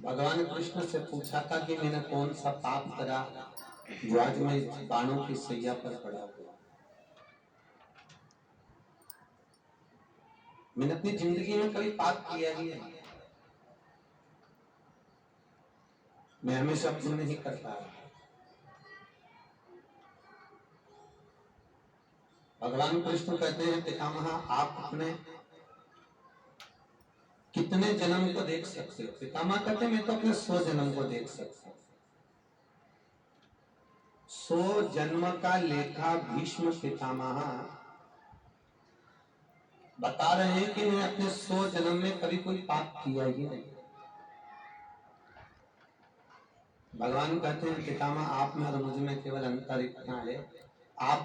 भगवान कृष्ण से पूछा था कि मैंने कौन सा पाप करा जो आज मैं बाणों की सैया पर पड़ा हुआ। मैंने अपनी जिंदगी में कभी पाप किया ही नहीं, मैं हमेशा पुण्य ही करता रहा। भगवान कृष्ण कहते हैं पितामह आप अपने कितने जन्म को देख सकते हो? पितामह कहते हैं मैं तो अपने 100 जन्म को देख सकता हूं। 100 जन्म का लेखा भीष्म पितामह बता रहे हैं कि मैं अपने 100 जन्म में कभी कोई पाप किया ही नहीं। भगवान कहते हैं पितामह आप में और मुझ में केवल अंतर इतना है, आप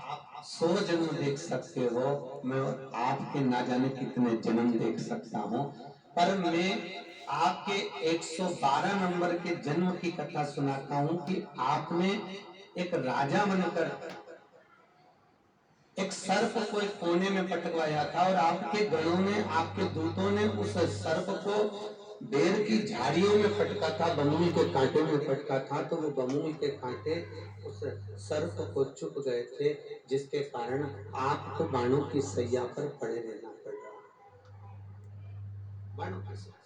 100 जन्म देख सकते हो, मैं आपके ना जाने कितने जन्म देख सकता हूं, पर मैं आपके 112 नंबर के जन्म की कथा सुनाता हूं कि आपने एक राजा बनकर एक सर्प को एक कोने में पटकवाया था और आपके गणों ने, आपके दूतों ने उस सर्प को बेर की झाड़ियों में फटका था, बमुई के कांटे में फटका था, तो वो बमुई के कांटे उस सर्प को चुप गए थे, जिसके कारण आपको बाणों की सैया पर पड़े रहना पड़ रहा। बाणों की सैया,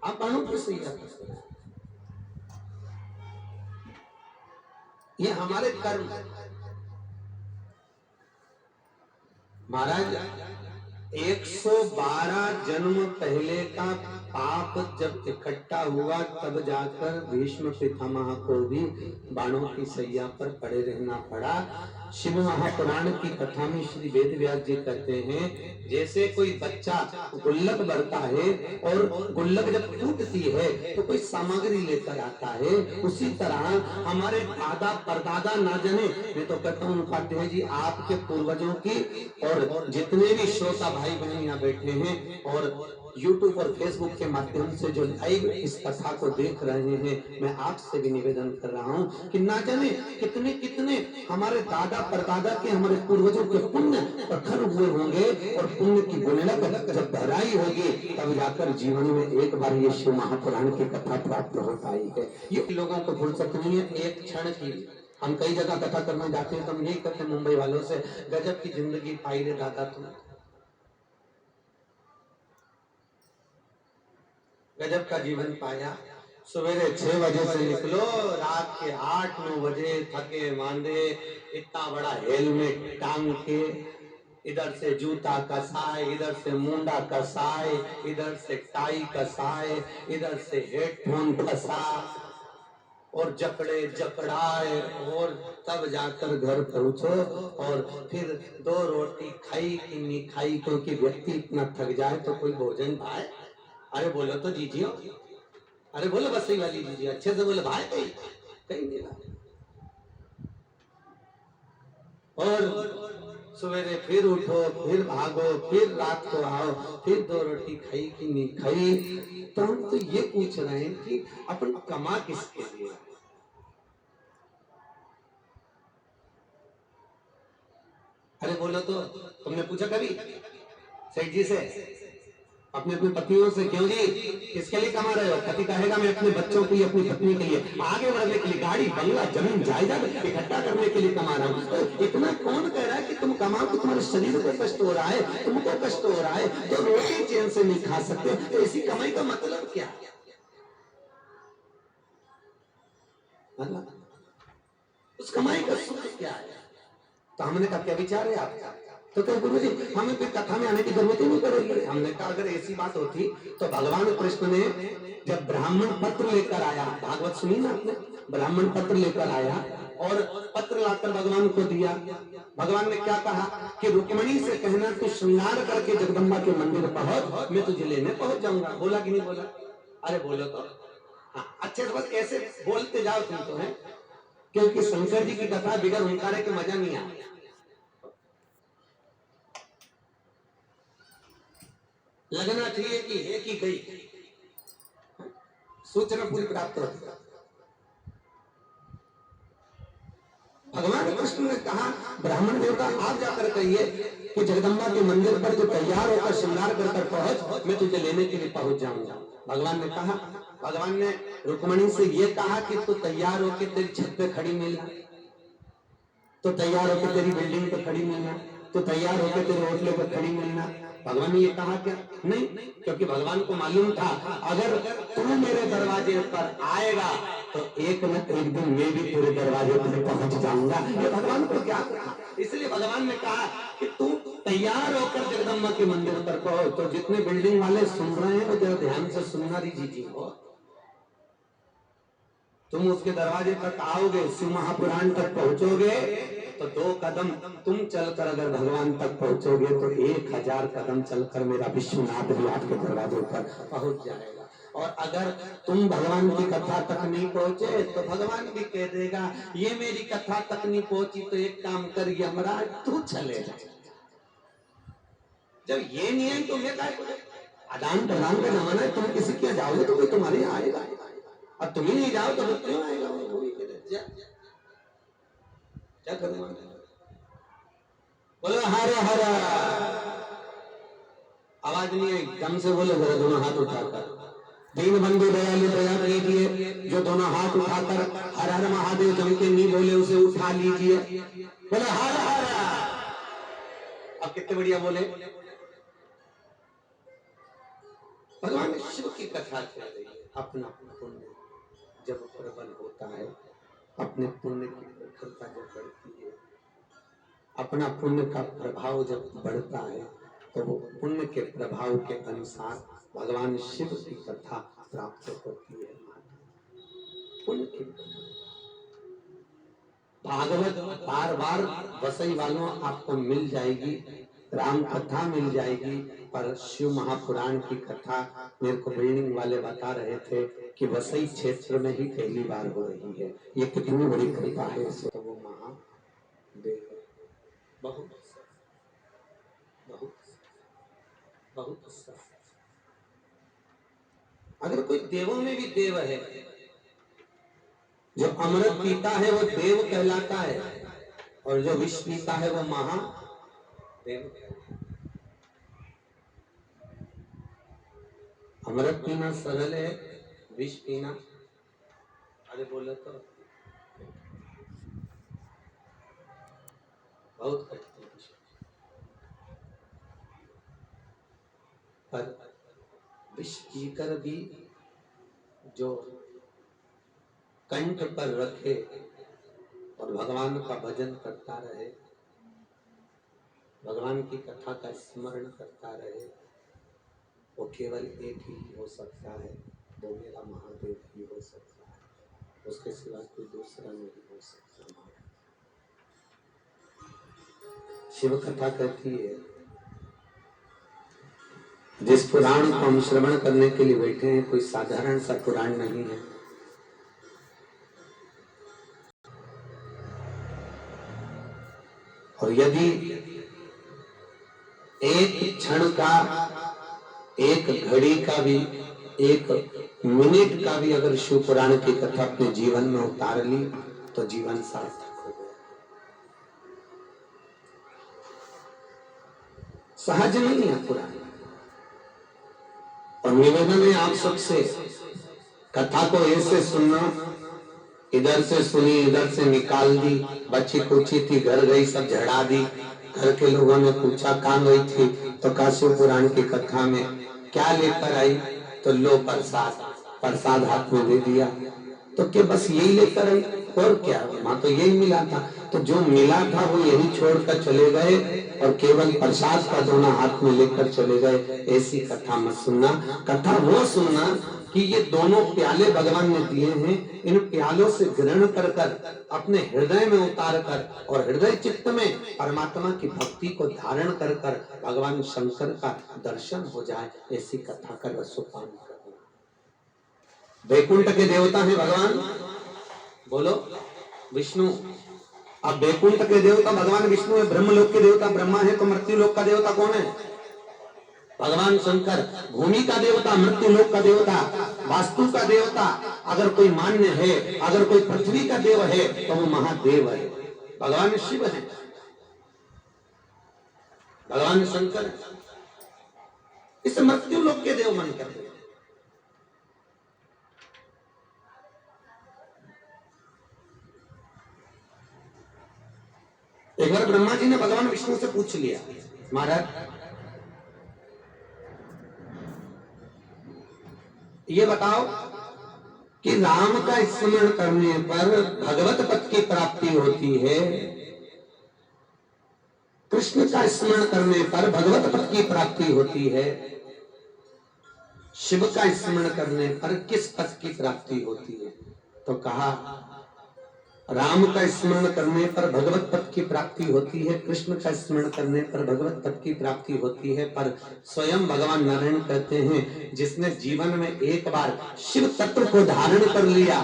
आप बाणों की सैया पर, ये हमारे कर्म। महाराज 112 जन्म पहले का पाप जब इकट्ठा हुआ तब जाकर भीष्म पितामह को भी बाणों की सैया पर पड़े रहना पड़ा। शिव महापुराण की कथा में श्री वेद व्यास जी कहते हैं जैसे कोई बच्चा गुल्लक भरता है और गुल्लक जब टूटती है तो कोई सामग्री लेकर आता है, उसी तरह हमारे दादा परदादा ना जाने, मैं तो कहता हूँ उपाध्याय जी आपके पूर्वजों की और जितने भी श्रोता भाई बहन यहाँ बैठे हैं और YouTube और Facebook के माध्यम से जो लाइव इस कथा को देख रहे हैं, मैं आपसे भी निवेदन कर रहा हूँ कि ना जाने कितने कितने हमारे दादा परदादा के, हमारे पूर्वजों के पुण्य प्रखर हुए होंगे और पुण्य की गुल्लक जब भराई होगी तब जाकर जीवन में एक बार ये शिव महापुराण की कथा प्राप्त हो पाई है। ये लोगों को फुर्सत नहीं है एक क्षण की। हम कई जगह कथा करने जाते हैं तो हम यही कहते हैं मुंबई वालों से, गजब की जिंदगी पाई रे दादा तुम, गजब का जीवन पाया। सवेरे 6 बजे से निकलो, रात के 8-9 बजे थके मांदे, इतना बड़ा हेलमेट टांग के, इधर से जूता कसाए, इधर से मुंडा कसाए, इधर से टाई कसाए, इधर से हेडफोन फंसा और जकड़े जकड़ाए और तब जाकर घर पहुंचो और फिर 2 रोटी खाई कि नहीं खाई, क्योंकि व्यक्ति इतना थक जाए तो कोई भोजन खाए। अरे बोलो तो जीजियो, अरे बोलो बसई वाली जीजिए, अच्छे से बोलो भाई, कहीं कहीं नहीं भाई। और सवेरे फिर उठो, फिर भागो, फिर रात को आओ, फिर 2 रोटी खाई कि नहीं खाई। तो हम तो ये पूछ रहे हैं कि अपन कमा किसके लिए? अरे बोलो तो, तुमने पूछा कभी सेठ जी से, अपने अपने पत्नियों से, क्यों जी किसके लिए कमा रहे हो? पति कहेगा मैं अपने बच्चों के लिए, अपनी पत्नी के लिए, आगे बढ़ने के लिए, गाड़ी बंगला जमीन जायदाद इकट्ठा करने के लिए कमा रहा हूँ। तो इतना कौन कह रहा है कि तुम कमाओ तो तुम्हारे शरीर को कष्ट हो रहा है, तुमको कष्ट हो रहा है, तो रोटी चैन से नहीं खा सकते, तो इसी कमाई का मतलब क्या? उस कमाई का सुख क्या है? तो हमने कहा क्या विचार है आपका? तो क्या गुरु जी हमें फिर कथा में आने की जरूरत ही नहीं पड़ेगी। हमने कहा अगर ऐसी बात होती तो भगवान कृष्ण ने जब ब्राह्मण पत्र लेकर आया, भागवत सुनी ना आपने, ब्राह्मण पत्र लेकर आया और पत्र लाकर भगवान को दिया, भगवान ने क्या कहा कि रुक्मणी से कहना तू श्रृंगार करके जगदम्बा के मंदिर पहुंच, मैं तुझे लेने पहुंच जाऊंगा। बोला कि नहीं बोला? अरे बोलो तो, हाँ अच्छे से बस ऐसे बोलते जाओ तुम तो है, क्योंकि शंकर जी की कथा बिगड़ ओंकारे के मजा नहीं आया। लगना चाहिए कि है कि गई, सूचना पूरी प्राप्त हो। भगवान कृष्ण ने कहा ब्राह्मण देवता आप जाकर कहिए कि जगदम्बा के मंदिर पर जो तैयार होकर श्रृंगार कर पहुंच, मैं तुझे लेने के लिए पहुंच जाऊंगा। भगवान ने कहा, भगवान ने रुक्मणी से ये कहा कि तू तैयार होकर तेरी छत पे खड़ी मिलना, तो तैयार होकर तेरी बिल्डिंग पे खड़ी मिलना, तो तैयार होकर तेरे होटल पे खड़ी मिलना। भगवान ने ये कहा क्या? नहीं, क्योंकि भगवान को मालूम था अगर तू मेरे दरवाजे पर आएगा तो एक न एक दिन मैं भी तेरे दरवाजे पर पहुंच जाऊंगा। ये भगवान को क्या कहा? इसलिए भगवान ने कहा कि तू तैयार होकर जगदम्बा के मंदिर पर पहुंच। तो जितने बिल्डिंग वाले सुन रहे हैं वो जरा ध्यान से सुनना जी हो। तुम उसके दरवाजे तक आओगे, शिव महापुराण तक पहुंचोगे तो 2 कदम तुम चलकर अगर भगवान तक पहुंचोगे तो 1000 कदम चलकर मेरा विश्वनाथ भी आपके दरवाजे पर पहुंच जाएगा। और अगर तुम भगवान की कथा तक नहीं पहुंचे तो भगवान भी कह देगा ये मेरी कथा तक नहीं पहुंची तो एक काम कर यमराज तू चले जा। जब ये नहीं है तो मैं क्या आदान प्रदान का जमाना है, तुम किसी के जाओगे तो कोई तुम्हारे यहाँ आएगा, अब तुम ही नहीं जाओ तो वो क्यों आएगा? क्या करूंगा? बोलो हरे हरे। आवाज नहीं आई, दम से बोलो जरा, दोनों हाथ उठाकर। दीन बंधु दयालु दया कीजिए, जो दोनों हाथ उठाकर हर हर महादेव जम के नहीं बोले उसे उठा लीजिए। बोले हर हर। अब कितने बढ़िया बोले। भगवान शिव की कथा चल रही है। अपना पुण्य जब प्रबल होता है, अपने पुण्य की प्रखरता जब बढ़ती है, अपना पुण्य का प्रभाव जब बढ़ता है तो वो पुण्य के प्रभाव के अनुसार भगवान शिव की कथा प्राप्त होती है। पुण्य की भागवत बार बार वसई वालों आपको मिल जाएगी, राम कथा मिल जाएगी, पर शिव महापुराण की कथा मेरे को बिल्डिंग वाले बता रहे थे कि वसई क्षेत्र में ही पहली बार हो रही है। ये कितनी बड़ी कृपा है। तो वो महादेव बहुत बहुत बहुत अगर कोई देवों में भी देव है, जो अमृत पीता है वो देव कहलाता है, और जो विष पीता है वो महादेव। अमृत पीना सरल है, विष पीना अरे बोलो तो बहुत कठिन है। पर विष पीकर भी जो कंठ पर रखे और भगवान का भजन करता रहे, भगवान की कथा का स्मरण करता रहे, वो केवल एक ही हो सकता है, वो मेरा महादेव ही हो सकता है, उसके सिवा कोई दूसरा नहीं हो सकता। शिव कथा कहती है जिस पुराण को हम श्रवण करने के लिए बैठे हैं कोई साधारण सा पुराण नहीं है। और यदि एक क्षण का, एक घड़ी का भी, एक मिनट का भी अगर शिव पुराण की कथा अपने जीवन में उतार ली तो जीवन सार्थक हो गया। सहज नहीं है पुराण। और निवेदन है आप सबसे, कथा को ऐसे सुनना, इधर से सुनी इधर से निकाल दी, बच्ची कुची थी घर गई सब झड़ा दी, घर के लोगों ने पूछा कहाँ गई थी तो काशी पुराण की कथा में क्या लेकर आई, तो लो प्रसाद, प्रसाद हाथ में दे दिया, तो क्या बस यही लेकर आई और क्या, वहां तो यही मिला था, तो जो मिला था वो यही छोड़कर चले गए और केवल प्रसाद का दोना हाथ में लेकर चले गए। ऐसी कथा मत सुनना। कथा वो सुनना कि ये दोनों प्याले भगवान ने दिए हैं, इन प्यालों से ग्रहण कर कर अपने हृदय में उतार कर और हृदय चित्त में परमात्मा की भक्ति को धारण कर कर भगवान शंकर का दर्शन हो जाए, ऐसी कथा का रसोपान करना। वैकुंठ के देवता है भगवान, बोलो विष्णु। अब वैकुंठ के देवता भगवान विष्णु है, ब्रह्मलोक के देवता ब्रह्मा है, तो मृत्यु लोक का देवता कौन है? भगवान शंकर। भूमि का देवता, मृत्यु लोक का देवता, वास्तु का देवता अगर कोई मान्य है, अगर कोई पृथ्वी का देव है तो वो महादेव है। भगवान शिव है, भगवान शंकर है, इस मृत्यु लोक के देव मन कर। एक बार ब्रह्मा जी ने भगवान विष्णु से पूछ लिया, महाराज ये बताओ कि राम का स्मरण करने पर भगवत पद की प्राप्ति होती है, कृष्ण का स्मरण करने पर भगवत पद की प्राप्ति होती है, शिव का स्मरण करने पर किस पद की प्राप्ति होती है? तो कहा राम का स्मरण करने पर भगवत पद की प्राप्ति होती है, कृष्ण का स्मरण करने पर भगवत पद की प्राप्ति होती है, पर स्वयं भगवान नारायण कहते हैं जिसने जीवन में एक बार शिव तत्व को धारण कर लिया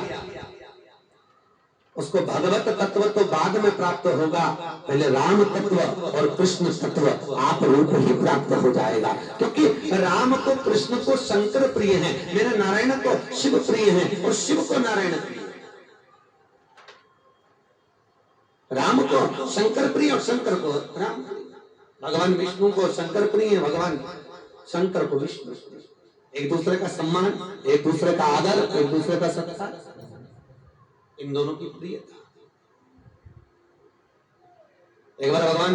उसको भगवत तत्व तो बाद में प्राप्त होगा, पहले राम तत्व और कृष्ण तत्व आप रूप ही प्राप्त हो जाएगा। क्योंकि राम को कृष्ण को शंकर प्रिय है, मेरे नारायण को शिव प्रिय है और शिव को नारायण प्रिय। राम को शंकर प्रिय और शंकर को राम, भगवान विष्णु को शंकर प्रिय, भगवान शंकर को विष्णु। एक दूसरे का सम्मान, एक दूसरे का आदर, एक दूसरे का सत्कार, इन दोनों की प्रियता। एक बार भगवान